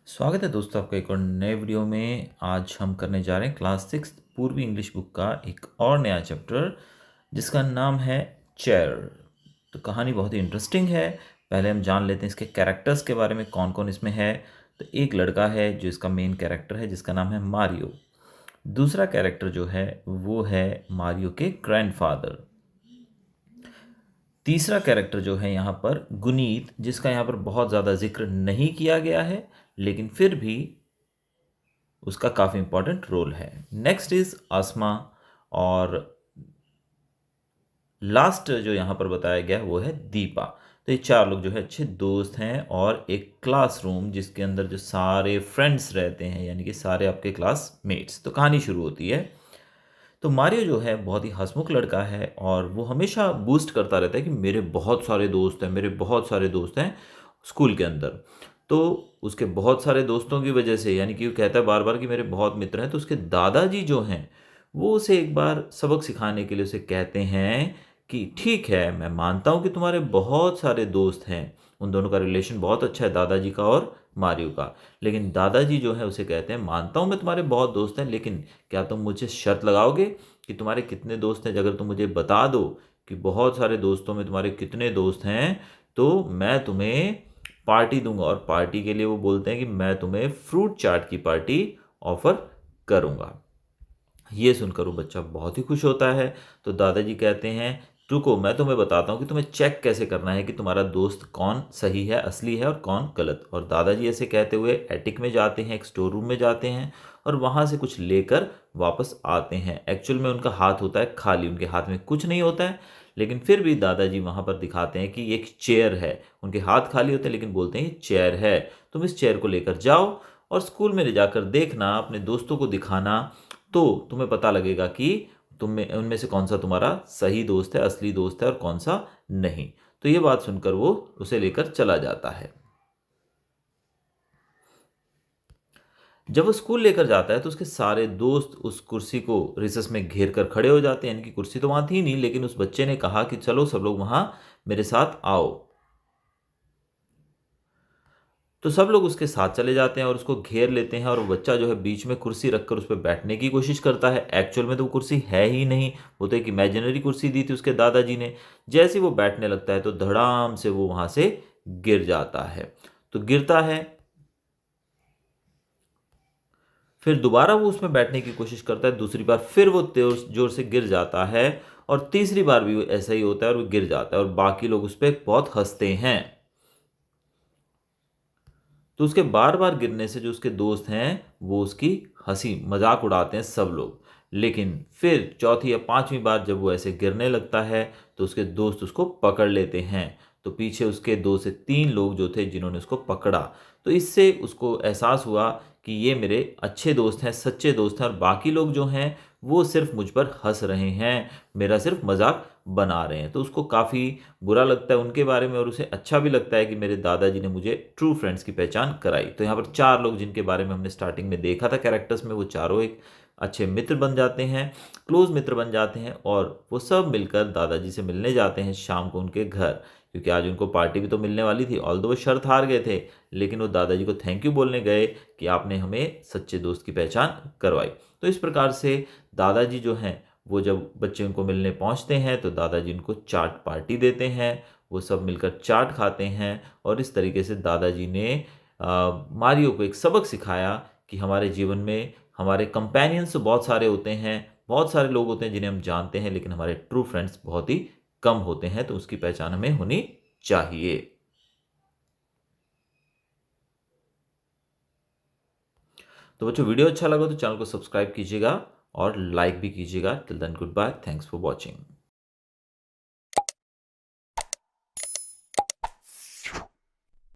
स्वागत है दोस्तों आपका एक और नए वीडियो में। आज हम करने जा रहे हैं क्लास 6 पूर्वी इंग्लिश बुक का एक और नया चैप्टर जिसका नाम है चेयर। तो कहानी बहुत ही इंटरेस्टिंग है। पहले हम जान लेते हैं इसके कैरेक्टर्स के बारे में, कौन कौन इसमें है। तो एक लड़का है जो इसका मेन कैरेक्टर है जिसका नाम है मारियो। दूसरा कैरेक्टर जो है वो है मारियो के ग्रैंडफादर। तीसरा कैरेक्टर जो है यहाँ पर गुनीत, जिसका यहाँ पर बहुत ज़्यादा जिक्र नहीं किया गया है लेकिन फिर भी उसका काफ़ी इंपॉर्टेंट रोल है। नेक्स्ट इज आसमा। और लास्ट जो यहाँ पर बताया गया है वो है दीपा। तो ये चार लोग जो है अच्छे दोस्त हैं और एक क्लासरूम जिसके अंदर जो सारे फ्रेंड्स रहते हैं, यानी कि सारे आपके क्लासमेट्स। तो कहानी शुरू होती है। तो मारियो जो है बहुत ही हंसमुख लड़का है और वो हमेशा बूस्ट करता रहता है कि मेरे बहुत सारे दोस्त हैं, मेरे बहुत सारे दोस्त हैं स्कूल के अंदर। तो उसके बहुत सारे दोस्तों की वजह से, यानी कि वो कहता है बार बार कि मेरे बहुत मित्र हैं, तो उसके दादाजी जो हैं वो उसे एक बार सबक सिखाने के लिए उसे कहते हैं कि ठीक है, मैं मानता हूँ कि तुम्हारे बहुत सारे दोस्त हैं। उन दोनों का रिलेशन बहुत अच्छा है, दादाजी का और मारियो का। लेकिन दादाजी जो है उसे कहते हैं मानता हूँ मैं तुम्हारे बहुत दोस्त हैं, लेकिन क्या तुम मुझे शर्त लगाओगे कि तुम्हारे कितने दोस्त हैं? अगर तुम मुझे बता दो कि बहुत सारे दोस्तों में तुम्हारे कितने दोस्त हैं तो मैं तुम्हें पार्टी दूंगा। और पार्टी के लिए वो बोलते हैं कि मैं तुम्हें फ्रूट चाट की पार्टी ऑफर करूंगा। ये सुनकर वो बच्चा बहुत ही खुश होता है। तो दादाजी कहते हैं रुको, मैं तुम्हें बताता हूँ कि तुम्हें चेक कैसे करना है कि तुम्हारा दोस्त कौन सही है, असली है और कौन गलत। और दादाजी ऐसे कहते हुए एटिक में जाते हैं, एक स्टोर रूम में जाते हैं और वहाँ से कुछ लेकर वापस आते हैं। एक्चुअल में उनका हाथ होता है खाली, उनके हाथ में कुछ नहीं होता है। लेकिन फिर भी दादाजी वहाँ पर दिखाते हैं कि एक चेयर है। उनके हाथ खाली होते हैं लेकिन बोलते हैं ये चेयर है, तुम इस चेयर को लेकर जाओ और स्कूल में ले जाकर देखना, अपने दोस्तों को दिखाना, तो तुम्हें पता लगेगा कि तुम में उनमें से कौन सा तुम्हारा सही दोस्त है, असली दोस्त है और कौन सा नहीं। तो ये बात सुनकर वो उसे लेकर चला जाता है। जब वो स्कूल लेकर जाता है तो उसके सारे दोस्त उस कुर्सी को रिसेस में घेर कर खड़े हो जाते हैं। इनकी कुर्सी तो वहां थी नहीं, लेकिन उस बच्चे ने कहा कि चलो सब लोग वहां मेरे साथ आओ। तो सब लोग उसके साथ चले जाते हैं और उसको घेर लेते हैं और वो बच्चा जो है बीच में कुर्सी रखकर उस पर बैठने की कोशिश करता है। एक्चुअल में तो वो कुर्सी है ही नहीं, वो तो एक इमेजिनरी कुर्सी दी थी उसके दादाजी ने। जैसे ही वो बैठने लगता है तो धड़ाम से वो वहां से गिर जाता है। तो गिरता है, फिर दोबारा वो उसमें बैठने की कोशिश करता है, दूसरी बार फिर वो जोर जोर से गिर जाता है और तीसरी बार भी ऐसा ही होता है और वो गिर जाता है और बाकी लोग उस पर बहुत हंसते हैं। तो उसके बार बार गिरने से जो उसके दोस्त हैं वो उसकी हंसी मजाक उड़ाते हैं सब लोग। लेकिन फिर चौथी या पांचवी बार जब वो ऐसे गिरने लगता है तो उसके दोस्त उसको पकड़ लेते हैं। तो पीछे उसके दो से तीन लोग जो थे जिन्होंने उसको पकड़ा। तो इससे उसको एहसास हुआ कि ये मेरे अच्छे दोस्त हैं, सच्चे दोस्त हैं, और बाकी लोग जो हैं वो सिर्फ मुझ पर हंस रहे हैं, मेरा सिर्फ मजाक बना रहे हैं। तो उसको काफ़ी बुरा लगता है उनके बारे में और उसे अच्छा भी लगता है कि मेरे दादाजी ने मुझे ट्रू फ्रेंड्स की पहचान कराई। तो यहाँ पर चार लोग जिनके बारे में हमने स्टार्टिंग में देखा था कैरेक्टर्स में, वो चारों एक अच्छे मित्र बन जाते हैं, क्लोज मित्र बन जाते हैं और वो सब मिलकर दादाजी से मिलने जाते हैं शाम को उनके घर, क्योंकि आज उनको पार्टी भी तो मिलने वाली थी। ऑल्दो वो शर्त हार गए थे, लेकिन वो दादाजी को थैंक यू बोलने गए कि आपने हमें सच्चे दोस्त की पहचान करवाई। तो इस प्रकार से दादाजी जो हैं वो जब बच्चे उनको मिलने पहुंचते हैं तो दादाजी उनको चाट पार्टी देते हैं। वो सब मिलकर चाट खाते हैं और इस तरीके से दादाजी ने मारियो को एक सबक सिखाया कि हमारे जीवन में हमारे कंपेनियंस तो बहुत सारे होते हैं, बहुत सारे लोग होते हैं जिन्हें हम जानते हैं, लेकिन हमारे ट्रू फ्रेंड्स बहुत ही कम होते हैं। तो उसकी पहचान हमें होनी चाहिए। तो बच्चों, वीडियो अच्छा लगा तो चैनल को सब्सक्राइब कीजिएगा और लाइक भी कीजिएगा। Till then goodbye, thanks for watching.